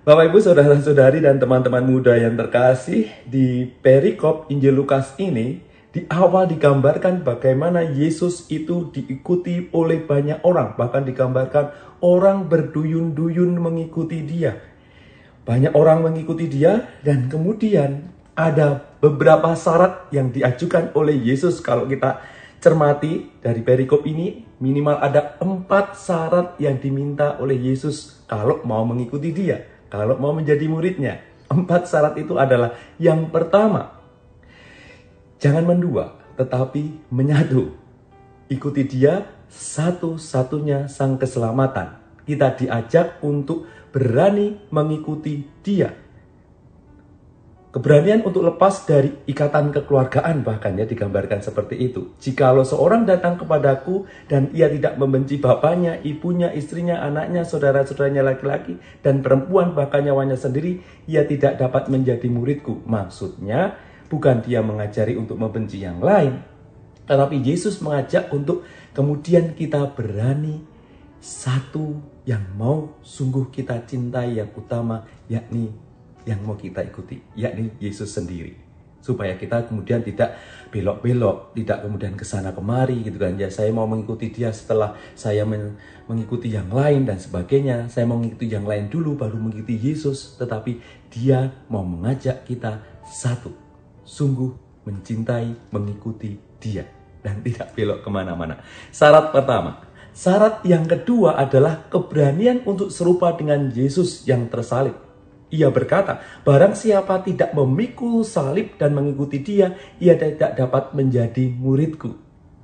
Bapak Ibu, saudara-saudari dan teman-teman muda yang terkasih, di perikop Injil Lukas ini di awal digambarkan bagaimana Yesus itu diikuti oleh banyak orang, bahkan digambarkan orang berduyun-duyun mengikuti dia. Banyak orang mengikuti dia dan kemudian ada beberapa syarat yang diajukan oleh Yesus. Kalau kita cermati dari perikop ini, minimal ada 4 syarat yang diminta oleh Yesus kalau mau mengikuti dia, kalau mau menjadi muridnya. 4 syarat itu adalah, yang pertama, jangan mendua, tetapi menyatu. Ikuti dia, satu-satunya sang keselamatan. Kita diajak untuk berani mengikuti dia. Keberanian untuk lepas dari ikatan kekeluargaan bahkan ya digambarkan seperti itu. Jikalau seorang datang kepadaku dan ia tidak membenci bapaknya, ibunya, istrinya, anaknya, saudara-saudaranya laki-laki dan perempuan, bahkan nyawanya sendiri, ia tidak dapat menjadi muridku. Maksudnya bukan dia mengajari untuk membenci yang lain, tetapi Yesus mengajak untuk kemudian kita berani satu yang mau sungguh kita cintai yang utama, yakni yang mau kita ikuti, yakni Yesus sendiri. Supaya kita kemudian tidak belok-belok, tidak kemudian kesana kemari gitu kan. Ya, saya mau mengikuti dia setelah saya mengikuti yang lain dan sebagainya. Saya mau mengikuti yang lain dulu baru mengikuti Yesus. Tetapi dia mau mengajak kita satu, sungguh mencintai, mengikuti dia dan tidak belok kemana-mana. Syarat pertama. Syarat yang kedua adalah keberanian untuk serupa dengan Yesus yang tersalib. Ia berkata, barang siapa tidak memikul salib dan mengikuti dia, ia tidak dapat menjadi muridku.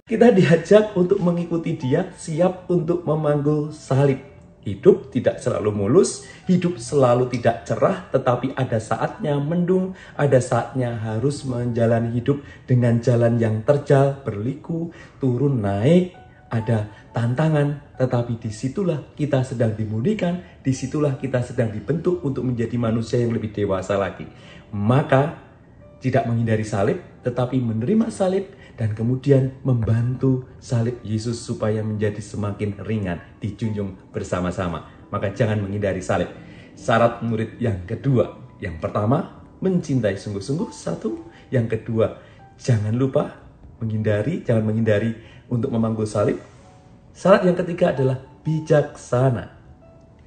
Kita diajak untuk mengikuti dia, siap untuk memanggul salib. Hidup tidak selalu mulus, hidup selalu tidak cerah, tetapi ada saatnya mendung, ada saatnya harus menjalani hidup dengan jalan yang terjal, berliku, turun naik, ada tantangan, tetapi disitulah kita sedang dimurnikan, disitulah kita sedang dibentuk untuk menjadi manusia yang lebih dewasa lagi. Maka tidak menghindari salib, tetapi menerima salib dan kemudian membantu salib Yesus supaya menjadi semakin ringan, dijunjung bersama-sama. Maka jangan menghindari salib. Syarat murid yang kedua, yang pertama mencintai sungguh-sungguh, satu. Yang kedua, jangan menghindari untuk memanggul salib. Syarat yang ketiga adalah bijaksana.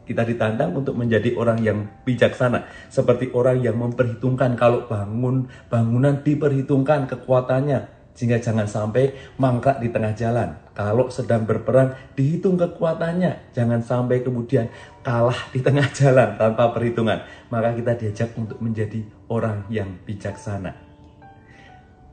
Kita ditantang untuk menjadi orang yang bijaksana, seperti orang yang memperhitungkan kalau bangunan diperhitungkan kekuatannya, sehingga jangan sampai mangkrak di tengah jalan. Kalau sedang berperang dihitung kekuatannya, jangan sampai kemudian kalah di tengah jalan tanpa perhitungan. Maka kita diajak untuk menjadi orang yang bijaksana.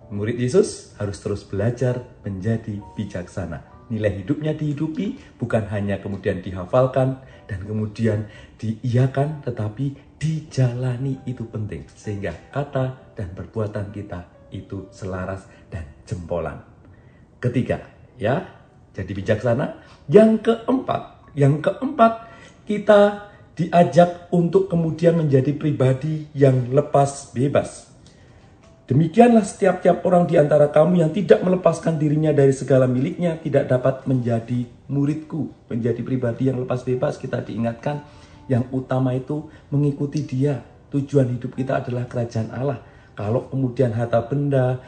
Murid Yesus harus terus belajar menjadi bijaksana. Nilai hidupnya dihidupi, bukan hanya kemudian dihafalkan dan kemudian diiyakan, tetapi dijalani itu penting. Sehingga kata dan perbuatan kita itu selaras dan jempolan. Ketiga, ya, jadi bijaksana. Yang keempat, kita diajak untuk kemudian menjadi pribadi yang lepas bebas. Demikianlah setiap orang di antara kamu yang tidak melepaskan dirinya dari segala miliknya tidak dapat menjadi muridku. Menjadi pribadi yang lepas bebas, kita diingatkan yang utama itu mengikuti dia. Tujuan hidup kita adalah kerajaan Allah. Kalau kemudian harta benda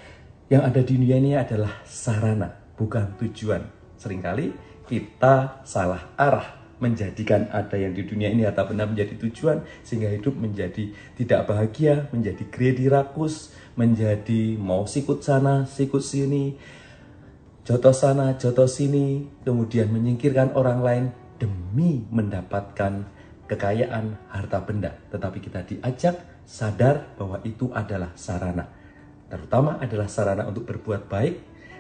yang ada di dunia ini adalah sarana, bukan tujuan. Seringkali kita salah arah, menjadikan ada yang di dunia ini harta benda menjadi tujuan, sehingga hidup menjadi tidak bahagia, menjadi greedy, rakus, menjadi mau sikut sana, sikut sini, jotos sana, jotos sini, kemudian menyingkirkan orang lain demi mendapatkan kekayaan harta benda. Tetapi kita diajak sadar bahwa itu adalah sarana. Terutama adalah sarana untuk berbuat baik,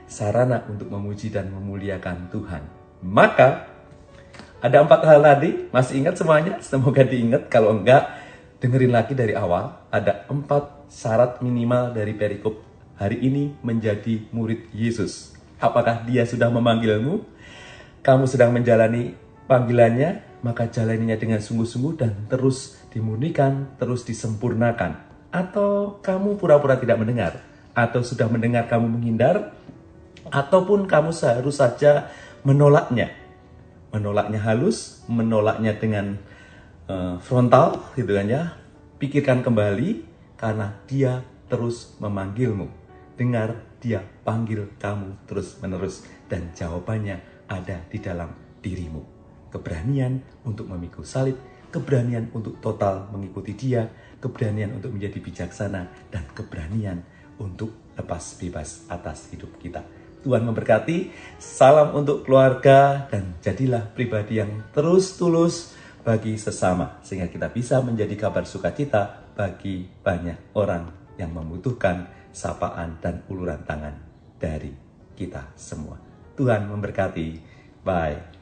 sarana untuk memuji dan memuliakan Tuhan. Maka ada 4 hal tadi, masih ingat semuanya? Semoga diingat, kalau enggak dengerin lagi dari awal. Ada 4 syarat minimal dari perikop hari ini menjadi murid Yesus. Apakah dia sudah memanggilmu? Kamu sedang menjalani panggilannya, maka jalaninya dengan sungguh-sungguh dan terus dimurnikan, terus disempurnakan. Atau kamu pura-pura tidak mendengar, atau sudah mendengar kamu menghindar, ataupun kamu harus saja menolaknya. Menolaknya halus, menolaknya dengan frontal gitu kan ya. Pikirkan kembali karena dia terus memanggilmu. Dengar dia panggil kamu terus-menerus dan jawabannya ada di dalam dirimu. Keberanian untuk memikul salib, keberanian untuk total mengikuti dia, keberanian untuk menjadi bijaksana, dan keberanian untuk lepas bebas atas hidup kita. Tuhan memberkati, salam untuk keluarga, dan jadilah pribadi yang terus tulus bagi sesama, sehingga kita bisa menjadi kabar sukacita bagi banyak orang yang membutuhkan sapaan dan uluran tangan dari kita semua. Tuhan memberkati. Bye.